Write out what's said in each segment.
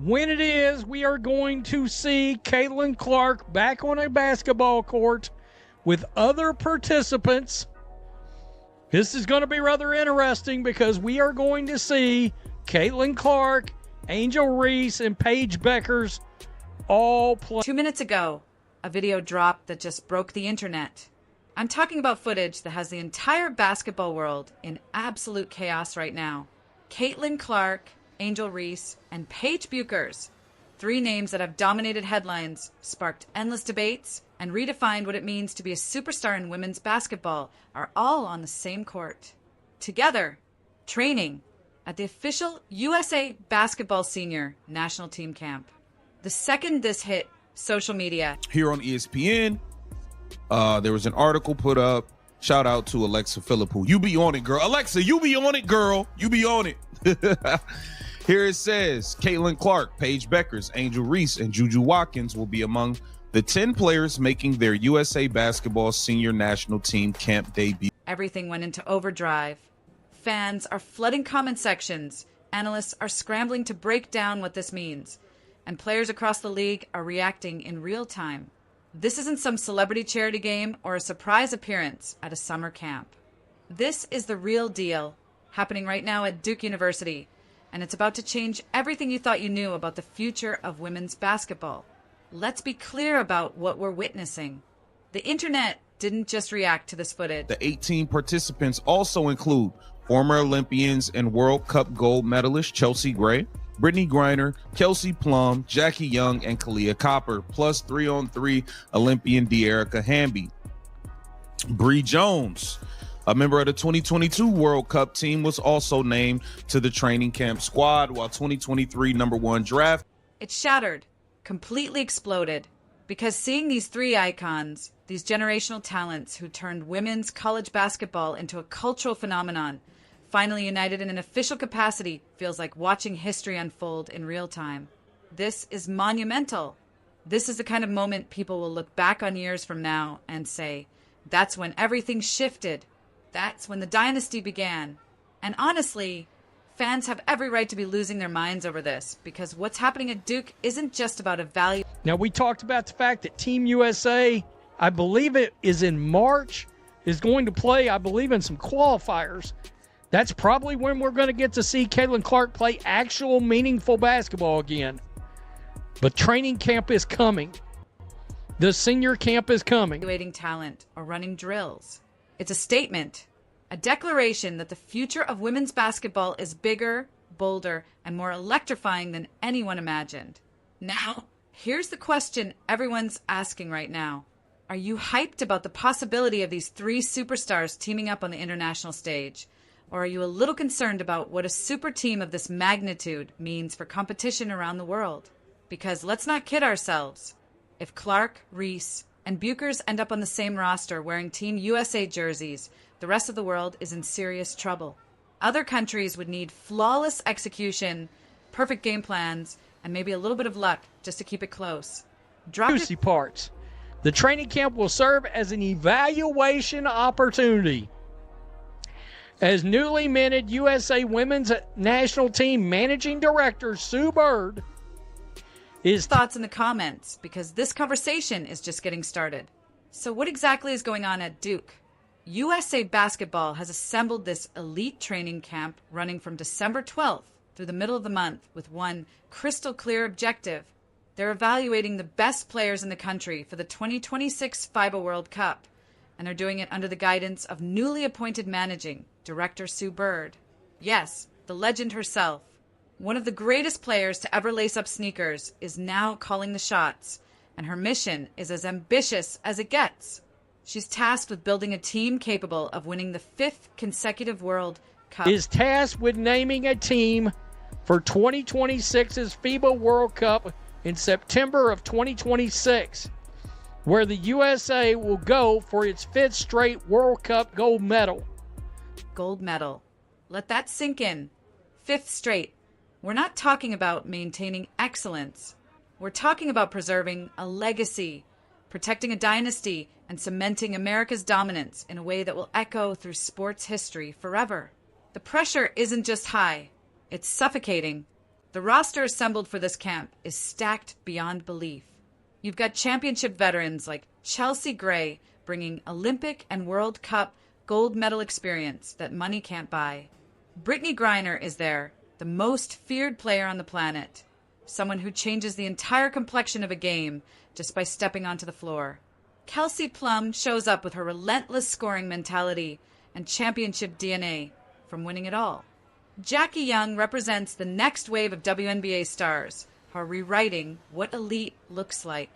when it is we are going to see Caitlin Clark back on a basketball court with other participants. This is going to be rather interesting because we are going to see Caitlin Clark, Angel Reese, and Paige Bueckers all play. 2 minutes ago, a video dropped that just broke the internet. I'm talking about footage that has the entire basketball world in absolute chaos right now. Caitlin Clark, Angel Reese, and Paige Bueckers, 3 names that have dominated headlines, sparked endless debates, and redefined what it means to be a superstar in women's basketball, are all on the same court. Together, training at the official USA Basketball Senior National Team Camp. The second this hit social media. Here on ESPN, there was an article put up. Shout out to Alexa Philippou. You be on it, girl. Alexa, you be on it, girl. You be on it. Here it says, Caitlin Clark, Paige Bueckers, Angel Reese, and Juju Watkins will be among the 10 players making their USA Basketball Senior National Team Camp debut. Everything went into overdrive. Fans are flooding comment sections. Analysts are scrambling to break down what this means. And players across the league are reacting in real time. This isn't some celebrity charity game or a surprise appearance at a summer camp. This is the real deal, happening right now at Duke University, and it's about to change everything you thought you knew about the future of women's basketball. Let's be clear about what we're witnessing. The internet didn't just react to this footage. The 18 participants also include former Olympians and World Cup gold medalist Chelsea Gray, Brittany Griner, Kelsey Plum, Jackie Young, and Kalia Copper, plus 3-on-3 Olympian De'Erica Hamby. Bree Jones, a member of the 2022 World Cup team, was also named to the training camp squad, while 2023 #1 draft. It shattered, completely exploded, because seeing these 3 icons, these generational talents who turned women's college basketball into a cultural phenomenon, finally united in an official capacity, feels like watching history unfold in real time. This is monumental. This is the kind of moment people will look back on years from now and say, that's when everything shifted. That's when the dynasty began. And honestly, fans have every right to be losing their minds over this, because what's happening at Duke isn't just about a value. Now, we talked about the fact that Team USA, I believe it is in March, is going to play, I believe, in some qualifiers. That's probably when we're going to get to see Caitlin Clark play actual meaningful basketball again. But training camp is coming. The senior camp is coming. Evaluating talent or running drills. It's a statement, a declaration that the future of women's basketball is bigger, bolder, and more electrifying than anyone imagined. Now, here's the question everyone's asking right now. Are you hyped about the possibility of these 3 superstars teaming up on the international stage? Or are you a little concerned about what a super team of this magnitude means for competition around the world? Because let's not kid ourselves. If Clark, Reese, and Bueckers end up on the same roster wearing Team USA jerseys, the rest of the world is in serious trouble. Other countries would need flawless execution, perfect game plans, and maybe a little bit of luck just to keep it close. Juicy parts. The training camp will serve as an evaluation opportunity. As newly minted USA Women's National Team Managing Director Sue Bird is thoughts in the comments, because this conversation is just getting started. So what exactly is going on at Duke? USA Basketball has assembled this elite training camp running from December 12th through the middle of the month with one crystal clear objective. They're evaluating the best players in the country for the 2026 FIBA World Cup, and they're doing it under the guidance of newly appointed managing director Sue Bird. Yes, the legend herself. One of the greatest players to ever lace up sneakers is now calling the shots, and her mission is as ambitious as it gets. She's tasked with building a team capable of winning the 5th consecutive World Cup. Is tasked with naming a team for 2026's FIBA World Cup in September of 2026, where the USA will go for its 5th straight World Cup gold medal. Gold medal. Let that sink in. 5th straight. We're not talking about maintaining excellence. We're talking about preserving a legacy, protecting a dynasty, and cementing America's dominance in a way that will echo through sports history forever. The pressure isn't just high, it's suffocating. The roster assembled for this camp is stacked beyond belief. You've got championship veterans like Chelsea Gray bringing Olympic and World Cup gold medal experience that money can't buy. Brittany Griner is there, the most feared player on the planet, someone who changes the entire complexion of a game just by stepping onto the floor. Kelsey Plum shows up with her relentless scoring mentality and championship DNA from winning it all. Jackie Young represents the next wave of WNBA stars who are rewriting what elite looks like.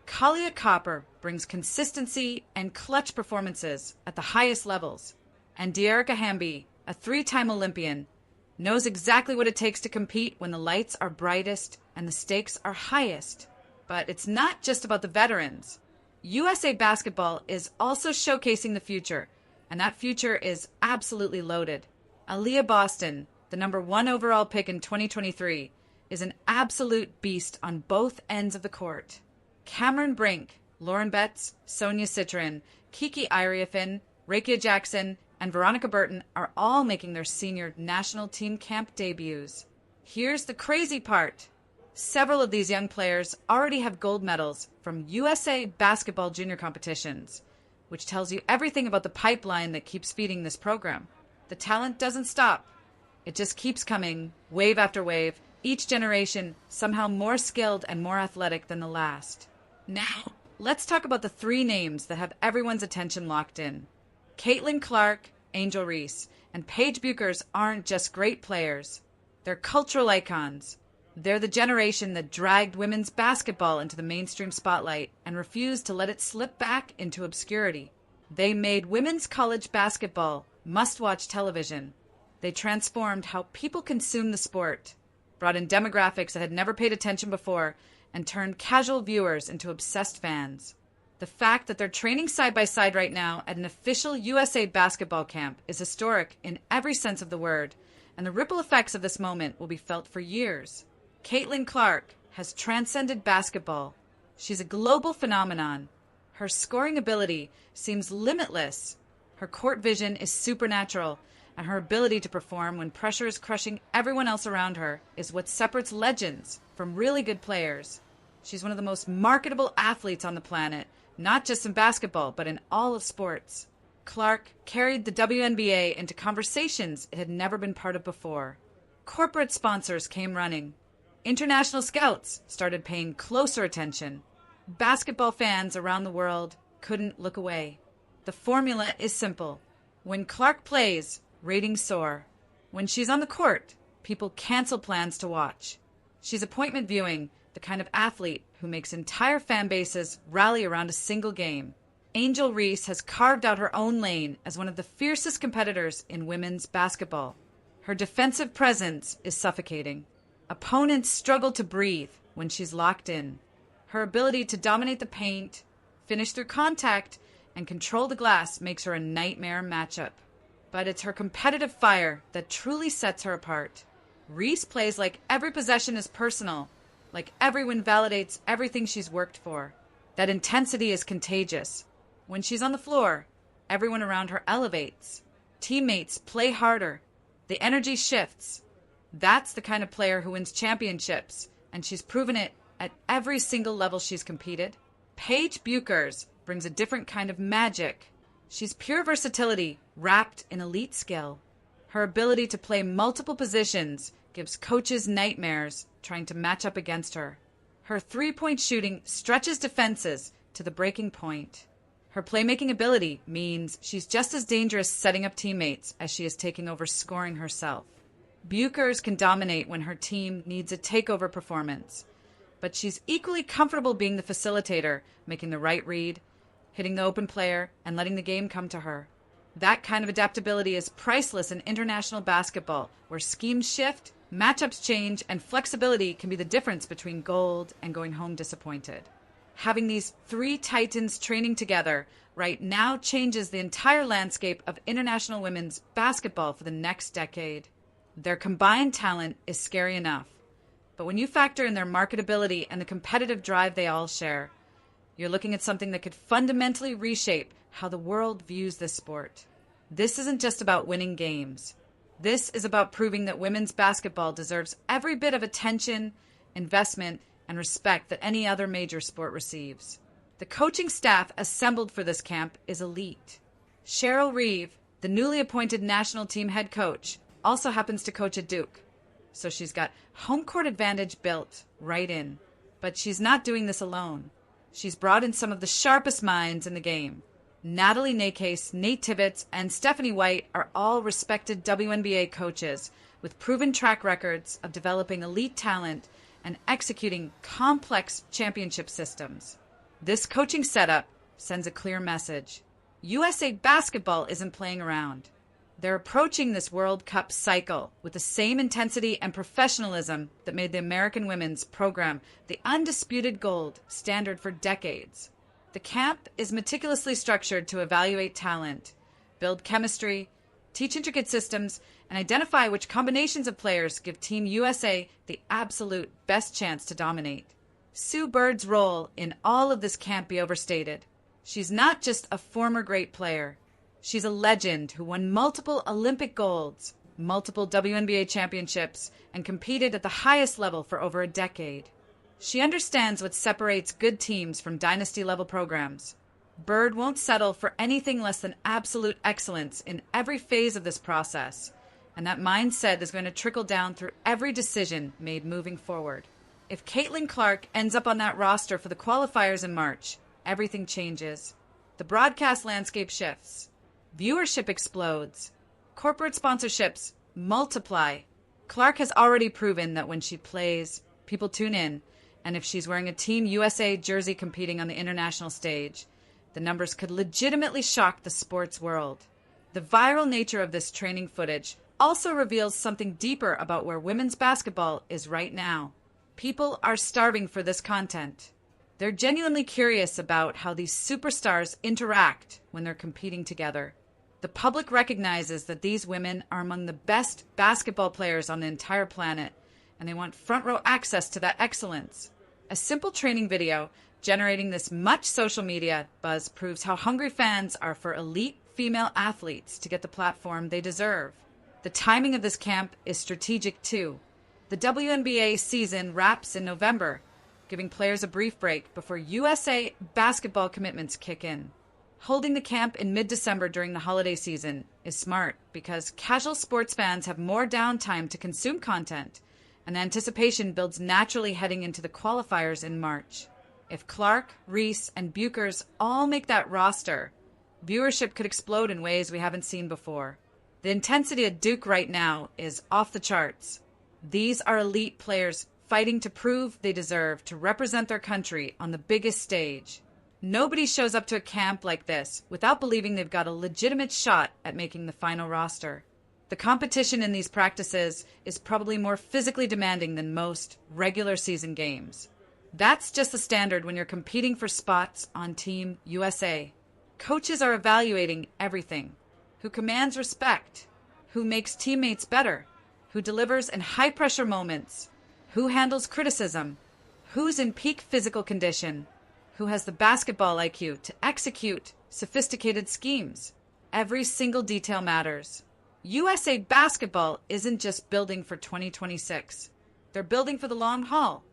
Kalia Copper brings consistency and clutch performances at the highest levels. And Dearica Hamby, a 3-time Olympian, knows exactly what it takes to compete when the lights are brightest and the stakes are highest. But it's not just about the veterans. USA Basketball is also showcasing the future, and that future is absolutely loaded. Aaliyah Boston, the number 1 overall pick in 2023, is an absolute beast on both ends of the court. Cameron Brink, Lauren Betts, Sonia Citrin, Kiki Iriafin, Rakia Jackson, and Veronica Burton are all making their senior national team camp debuts. Here's the crazy part. Several of these young players already have gold medals from USA Basketball junior competitions, which tells you everything about the pipeline that keeps feeding this program. The talent doesn't stop. It just keeps coming, wave after wave, each generation somehow more skilled and more athletic than the last. Now, let's talk about the 3 names that have everyone's attention locked in. Caitlin Clark, Angel Reese, and Paige Bueckers aren't just great players. They're cultural icons. They're the generation that dragged women's basketball into the mainstream spotlight and refused to let it slip back into obscurity. They made women's college basketball must-watch television. They transformed how people consume the sport, brought in demographics that had never paid attention before, and turned casual viewers into obsessed fans. The fact that they're training side by side right now at an official USA basketball camp is historic in every sense of the word, and the ripple effects of this moment will be felt for years. Caitlin Clark has transcended basketball. She's a global phenomenon. Her scoring ability seems limitless. Her court vision is supernatural, and her ability to perform when pressure is crushing everyone else around her is what separates legends from really good players. She's one of the most marketable athletes on the planet, not just in basketball, but in all of sports. Clark carried the WNBA into conversations it had never been part of before. Corporate sponsors came running. International scouts started paying closer attention. Basketball fans around the world couldn't look away. The formula is simple. When Clark plays, ratings soar. When she's on the court, people cancel plans to watch. She's appointment viewing, the kind of athlete who makes entire fan bases rally around a single game. Angel Reese has carved out her own lane as one of the fiercest competitors in women's basketball. Her defensive presence is suffocating. Opponents struggle to breathe when she's locked in. Her ability to dominate the paint, finish through contact, and control the glass makes her a nightmare matchup. But it's her competitive fire that truly sets her apart. Reese plays like every possession is personal, like every win validates everything she's worked for. That intensity is contagious. When she's on the floor, everyone around her elevates. Teammates play harder. The energy shifts. That's the kind of player who wins championships, and she's proven it at every single level she's competed. Paige Bueckers brings a different kind of magic. She's pure versatility wrapped in elite skill. Her ability to play multiple positions gives coaches nightmares trying to match up against her. Her three-point shooting stretches defenses to the breaking point. Her playmaking ability means she's just as dangerous setting up teammates as she is taking over scoring herself. Bueckers can dominate when her team needs a takeover performance, but she's equally comfortable being the facilitator, making the right read, hitting the open player, and letting the game come to her. That kind of adaptability is priceless in international basketball, where schemes shift, matchups change, and flexibility can be the difference between gold and going home disappointed. Having these 3 titans training together right now changes the entire landscape of international women's basketball for the next decade. Their combined talent is scary enough, but when you factor in their marketability and the competitive drive they all share, you're looking at something that could fundamentally reshape how the world views this sport. This isn't just about winning games. This is about proving that women's basketball deserves every bit of attention, investment, and respect that any other major sport receives. The coaching staff assembled for this camp is elite. Cheryl Reeve, the newly appointed national team head coach, also happens to coach at Duke. So she's got home court advantage built right in. But she's not doing this alone. She's brought in some of the sharpest minds in the game. Natalie Nakase, Nate Tibbetts, and Stephanie White are all respected WNBA coaches with proven track records of developing elite talent and executing complex championship systems. This coaching setup sends a clear message. USA Basketball isn't playing around. They're approaching this World Cup cycle with the same intensity and professionalism that made the American women's program the undisputed gold standard for decades. The camp is meticulously structured to evaluate talent, build chemistry, teach intricate systems, and identify which combinations of players give Team USA the absolute best chance to dominate. Sue Bird's role in all of this can't be overstated. She's not just a former great player. She's a legend who won multiple Olympic golds, multiple WNBA championships, and competed at the highest level for over a decade. She understands what separates good teams from dynasty-level programs. Bird won't settle for anything less than absolute excellence in every phase of this process, and that mindset is going to trickle down through every decision made moving forward. If Caitlin Clark ends up on that roster for the qualifiers in March, everything changes. The broadcast landscape shifts. Viewership explodes. Corporate sponsorships multiply. Clark has already proven that when she plays, people tune in, and if she's wearing a Team USA jersey competing on the international stage, the numbers could legitimately shock the sports world. The viral nature of this training footage also reveals something deeper about where women's basketball is right now. People are starving for this content. They're genuinely curious about how these superstars interact when they're competing together. The public recognizes that these women are among the best basketball players on the entire planet, and they want front-row access to that excellence. A simple training video generating this much social media buzz proves how hungry fans are for elite female athletes to get the platform they deserve. The timing of this camp is strategic too. The WNBA season wraps in November, giving players a brief break before USA basketball commitments kick in. Holding the camp in mid-December during the holiday season is smart because casual sports fans have more downtime to consume content, and anticipation builds naturally heading into the qualifiers in March. If Clark, Reese, and Bueckers all make that roster, viewership could explode in ways we haven't seen before. The intensity at Duke right now is off the charts. These are elite players fighting to prove they deserve to represent their country on the biggest stage. Nobody shows up to a camp like this without believing they've got a legitimate shot at making the final roster. The competition in these practices is probably more physically demanding than most regular season games. That's just the standard when you're competing for spots on Team USA. Coaches are evaluating everything. Who commands respect? Who makes teammates better? Who delivers in high-pressure moments? Who handles criticism? Who's in peak physical condition? Who has the basketball IQ to execute sophisticated schemes? Every single detail matters. USA Basketball isn't just building for 2026. They're building for the long haul.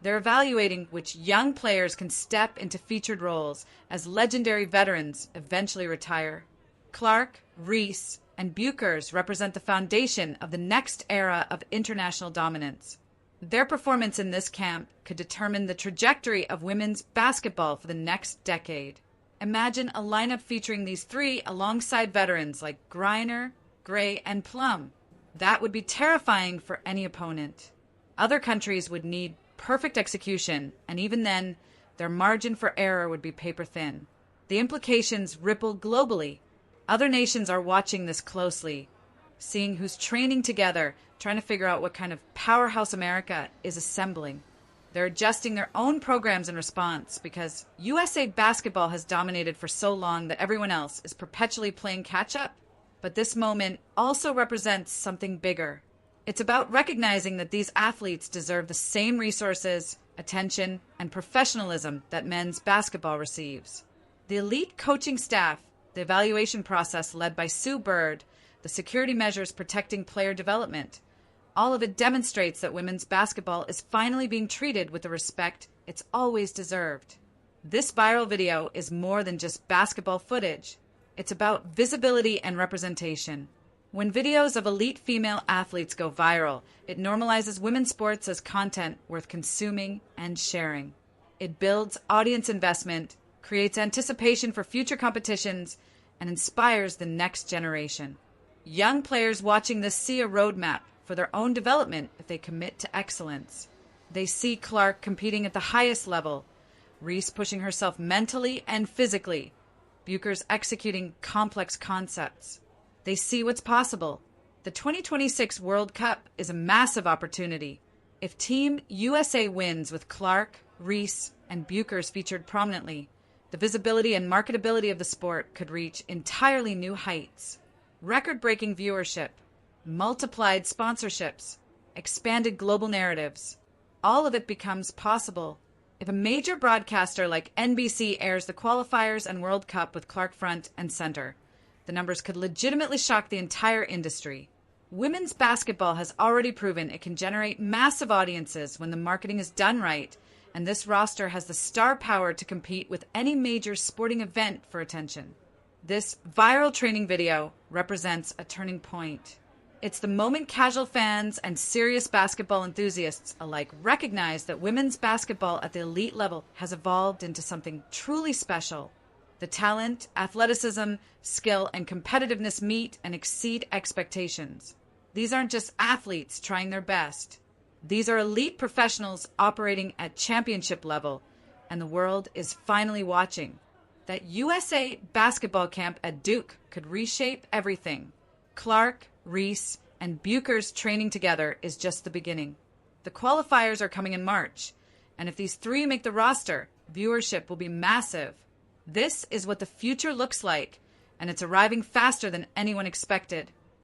They're evaluating which young players can step into featured roles as legendary veterans eventually retire. Clark, Reese, and Bueckers represent the foundation of the next era of international dominance. Their performance in this camp could determine the trajectory of women's basketball for the next decade. Imagine a lineup featuring these three alongside veterans like Griner, Gray, and Plum. That would be terrifying for any opponent. Other countries would need perfect execution, and even then, their margin for error would be paper thin. The implications ripple globally. Other nations are watching this closely, seeing who's training together, trying to figure out what kind of powerhouse America is assembling. They're adjusting their own programs in response because USA Basketball has dominated for so long that everyone else is perpetually playing catch-up. But this moment also represents something bigger. It's about recognizing that these athletes deserve the same resources, attention, and professionalism that men's basketball receives. The elite coaching staff, the evaluation process led by Sue Bird, the security measures protecting player development. All of it demonstrates that women's basketball is finally being treated with the respect it's always deserved. This viral video is more than just basketball footage. It's about visibility and representation. When videos of elite female athletes go viral, it normalizes women's sports as content worth consuming and sharing. It builds audience investment, creates anticipation for future competitions, and inspires the next generation. Young players watching this see a roadmap for their own development if they commit to excellence. They see Clark competing at the highest level, Reese pushing herself mentally and physically, Bueckers executing complex concepts. They see what's possible. The 2026 World Cup is a massive opportunity. If Team USA wins with Clark, Reese, and Bueckers featured prominently, the visibility and marketability of the sport could reach entirely new heights. Record-breaking viewership, multiplied sponsorships, expanded global narratives. All of it becomes possible if a major broadcaster like NBC airs the qualifiers and World Cup with Clark front and center. The numbers could legitimately shock the entire industry. Women's basketball has already proven it can generate massive audiences when the marketing is done right, and this roster has the star power to compete with any major sporting event for attention. This viral training video represents a turning point. It's the moment casual fans and serious basketball enthusiasts alike recognize that women's basketball at the elite level has evolved into something truly special. The talent, athleticism, skill, and competitiveness meet and exceed expectations. These aren't just athletes trying their best. These are elite professionals operating at championship level, and the world is finally watching. That USA basketball camp at Duke could reshape everything. Clark, Reese, and Bueckers training together is just the beginning. The qualifiers are coming in March, and if these three make the roster, viewership will be massive. This is what the future looks like, and it's arriving faster than anyone expected.